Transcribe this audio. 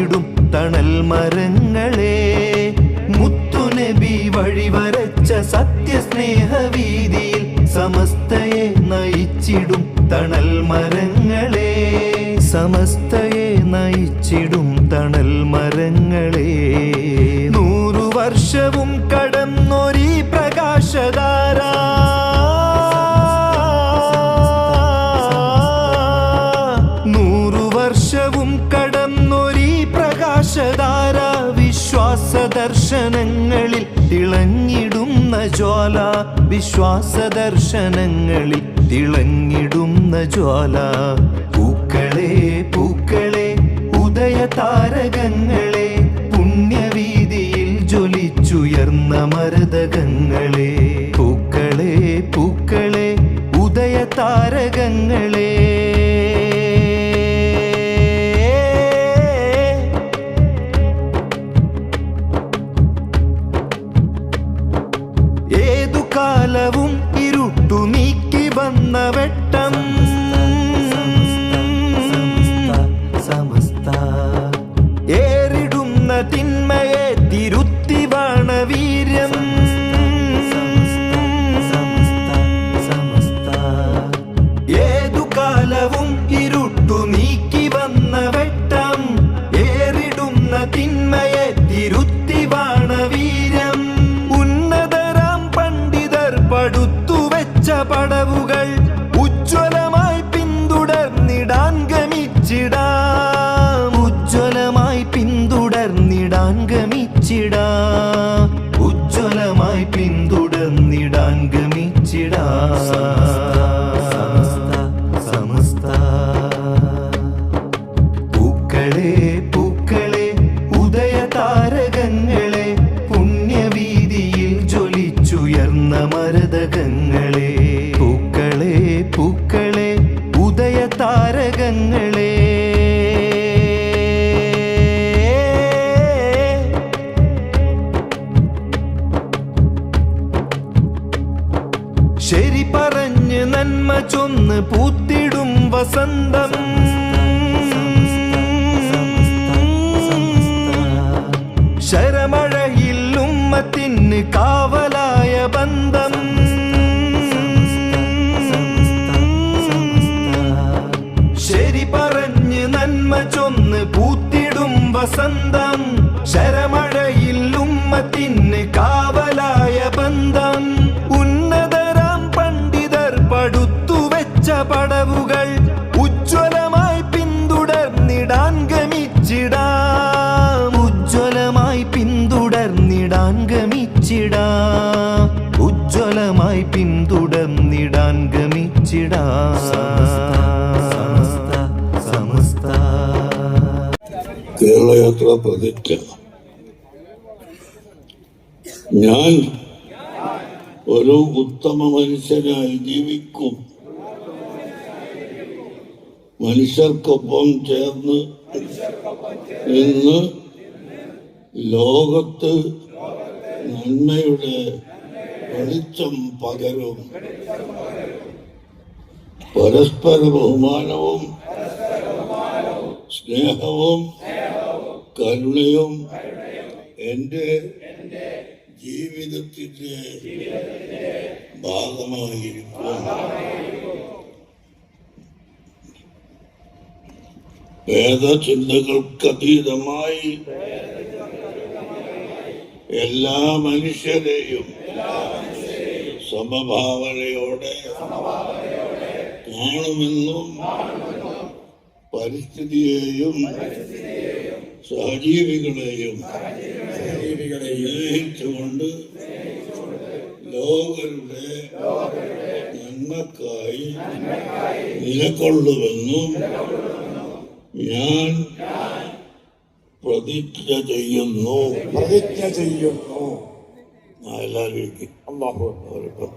നയിച്ചിടും തണൽ മരങ്ങളെ, മുത്തുനബി വഴിവരച്ച സത്യസ്നേഹവീതിയിൽ സമസ്തയെ നയിച്ചിടും തണൽ മരങ്ങളെ, സമസ്തയെ നയിച്ചിടും തണൽ മരങ്ങളെ. 100 വർഷവും കടന്നൊരീ പ്രകാശധാര, 100 വർഷവും കടന്നൊരീ പ്രകാശധാര, വിശ്വാസ ദർശനങ്ങളിൽ തിളങ്ങിടുന്ന ജ്വാല, വിശ്വാസ ദർശനങ്ങളിൽ തിളങ്ങിടുന്ന ജ്വാല. പൂക്കളെ പൂക്കളെ ഉദയ താരകങ്ങളെ, പുണ്യവീതിയിൽ ജ്വലിച്ചുയർന്ന മരതകങ്ങളെ. പൂക്കളെ പൂക്കളെ ഉദയ താരകങ്ങളെ, ഏതു കാലവും ഇരുട്ടു നീക്കി വന്ന വെട്ടം, ഏറിടുന്ന തിന്മയെ തിരുത്തി വാണവീര്യം, ഏതു കാലവും ഇരുട്ടു നീക്കി വന്ന വെട്ടം, ഏറിടുന്ന തിന്മയെ തിരുത്തി വാണവീര്യം. ഉന്നതരാം പണ്ഡിതർ പടുത്തുവെച്ച പടവുകൾ ഉജ്ജ്വലമായി പിന്തുടർന്നിടാൻ ഗമിച്ചിടാം, ഉജ്ജ്വലമായി പിന്തുടർന്നിടാൻ ഗമിച്ചിടാം, ഉജ്ജ്വലമായി പിന്തുടർന്നിടാൻ ഗമിച്ചിടാം. സമസ്ത പൂക്കളെ പൂക്കളെ ഉദയ താരകങ്ങളെ, പുണ്യവീതിയിൽ ജ്വലിച്ചുയർന്ന മരതകങ്ങളെ. പൂക്കളെ പൂക്കളെ ഉദയ താരകങ്ങളെ, ശരി പറഞ്ഞ് നന്മ ചൊന്ന് പൂത്തിടും വസന്തം, ശരമഴയിൽ ഉമ്മത്തിന് കാവലായ ബന്ധം, ശരി പറഞ്ഞ് നന്മ ചൊന്ന് പൂത്തിടും വസന്തം, ശരമഴയിൽ ഉമ്മത്തിന് കാവലായ ബന്ധം. ഉന്നതരാം പണ്ഡിതർ പടുത്തുവെച്ച പടവുകൾ ഉജ്ജ്വലമായി പിന്തുടർന്നിടാൻ ഗമിച്ചിടാം, ഉജ്ജ്വലമായി പിന്തുടർന്നിടാൻ ഗമിച്ചിടാം, ഉജ്ജ്വലമായി പിന്തുടർന്നിടാൻ ഗമിച്ചിടാം. സമസ്ത കേരളയാത്ര പ്രതിജ്ഞ. ഞാൻ ഒരു ഉത്തമ മനുഷ്യനായി ജീവിക്കും, മനുഷ്യർക്കൊപ്പം ചേർന്ന് ഇന്ന് ലോകത്ത് നന്മയുടെ വെളിച്ചം പകരും. പരസ്പര ബഹുമാനവും സ്നേഹവും കരുണയും എൻ്റെ ജീവിതത്തിന്റെ ഭാഗമായിരിക്കും. ഭേദചിന്തകൾക്കതീതമായി എല്ലാ മനുഷ്യരെയും സമഭാവനയോടെ കാണുമെന്നും പരിസ്ഥിതിയെയും സഹജീവികളെയും സ്നേഹിച്ചുകൊണ്ട് ലോകരുടെ നന്മക്കായി നിലകൊള്ളുമെന്നും ഞാൻ പ്രതിജ്ഞ ചെയ്യുന്നു. എല്ലാവരും